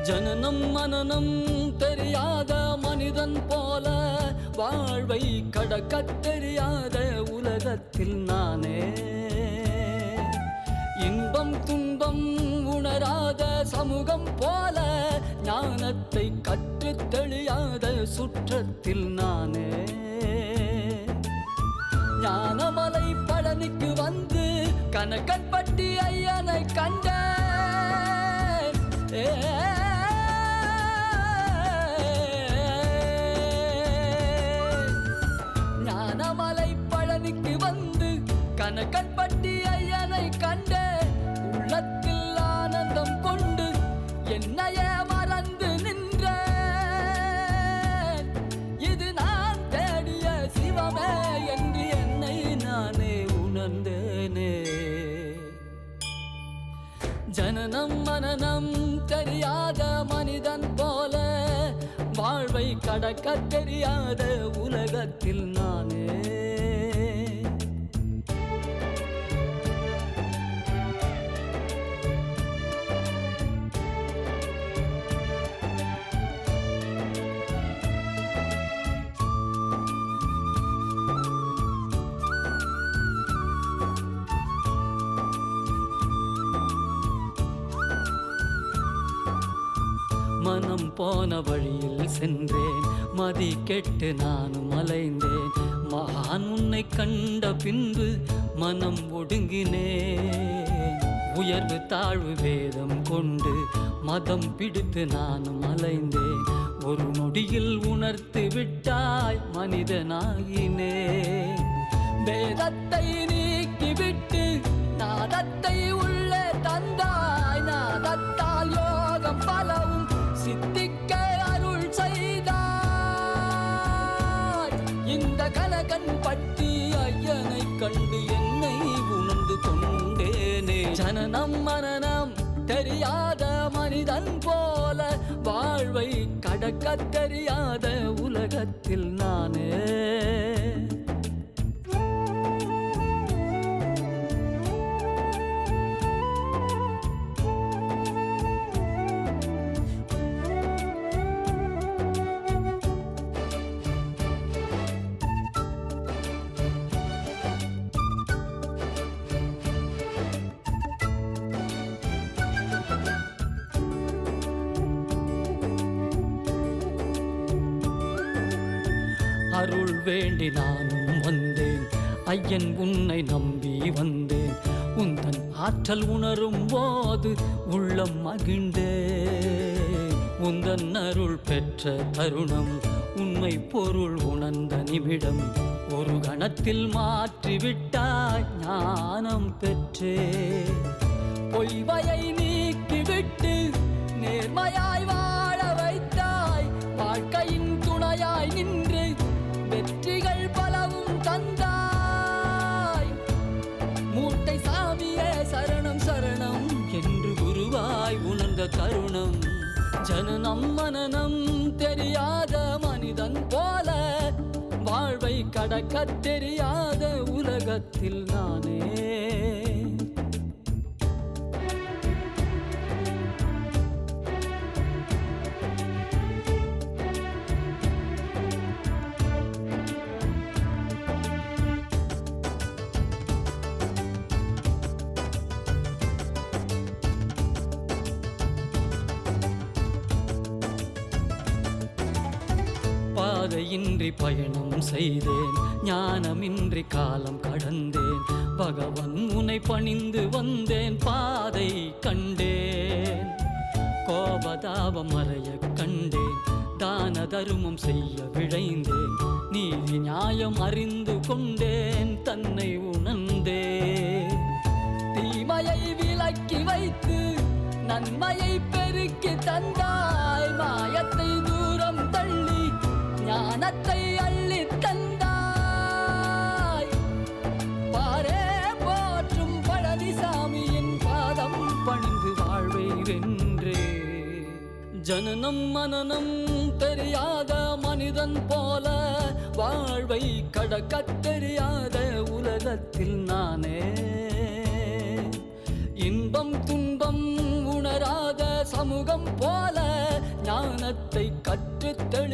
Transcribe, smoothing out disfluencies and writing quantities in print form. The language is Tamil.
ஜனனம் மனனம் தெரியாத மனிதன் போல வாழ்வை கடக்கத் தெரியாத உலகத்தில் நானே. இன்பம் துன்பம் உணராத சமூகம் போல ஞானத்தை கற்றுத் தெளியாத சுற்றத்தில் நானே. ஞானமலை பழனிக்கு வந்து கனகன்பட்டி ஐயனை கண்டேன். ஞானமலை பழனிக்கு வந்து கனகன்பட்டி ஐயனை கண்டேன். உள்ளத்தில் ஆனந்தம் கொண்டு என்னையே மறந்து நின்றேன். இது நான் தேடிய சிவமே என்று என்னை நானே உணர்ந்தேனே. ஜனனம் மனனம் தெரியாத மனிதன் போல வாழ்வை கடக்கத் தெரியாத உலகத்தில் நானே. மனம் போன வழியில் சென்றேன், மதி கெட்டு நானும் அலைந்தேன். மகான் உன்னை கண்ட பின்பு மனம் ஒடுங்கினேன். உயர்வு தாழ்வு வேதம் கொண்டு மதம் பிடித்து நானும் அலைந்தேன். ஒரு நொடியில் உணர்த்து விட்டாய் மனிதனாகினேன். வேதத்தை நீக்கிவிட்டு நாதத்தை உள்ளே தந்தாய். நாதத்தால் யோகம் பலவும் சித்திக்க அருள் செய்தாய். இந்த கனகன்பட்டி ஐயனை கண்டு என்னை உணர்ந்து கொண்டேனே. ஜனனம் மனனம் தெரியாத மனிதன் போல வாழ்வை கடக்கத் தெரியாத உலகத்தில் நானே. அருள் வேண்டி நானும் வந்தேன் ஐயன், உன்னை நம்பி வந்தேன். உந்தன் ஆற்றல் உணரும் போது உள்ளம் மகிழ்ந்தேன். உந்தன் அருள் பெற்ற தருணம், உண்மை பொருள் உணர்ந்த நிமிடம், ஒரு கணத்தில் மாற்றிவிட்டாய் ஞானம் பெற்றே. பொய்வையை நீக்கிவிட்டு நேர்மையாய் வாழ வைத்தாய். வாழ்க்கையின் துணையாய் நின்று வெற்றிகள் பலவும் தந்தாய். மூட்டை சாமியே சரணம் சரணம் என்று குருவாய் உணர்ந்த தருணம். ஜனனம் மனனம் தெரியாத மனிதன் போல வாழ்வை கடக்கத் தெரியாத உலகத்தில் நானே. பாதையின்றி பயணம் செய்தேன், ஞானமின்றி காலம் கடந்தேன். பகவன் உன்னை பணிந்து வந்தேன், பாதை கண்டேன். கோபதாபம் மறைய கண்டேன், தான தருமம் செய்ய விழைந்தேன். நீதி நியாயம் அறிந்து கொண்டேன், தன்னை உணர்ந்தேன். தீமையை விலக்கி வைத்து நன்மையை பெருக்கி தந்தாய். மாயத்தை தூரம் தள்ளி ஞானத்தை அள்ளி தந்தாய். பாரே போற்றும் பழனிசாமியின் பாதம் பணிந்து வாழ்வை வென்றே. ஜனனம் மனனம் தெரியாத மனிதன் போல வாழ்வை கடக்கத் தெரியாத உலகத்தில் நானே. இன்பம் துன்பம் உணராத ஆறுமுகம் போல ஞானத்தை கற்றுத் தெளி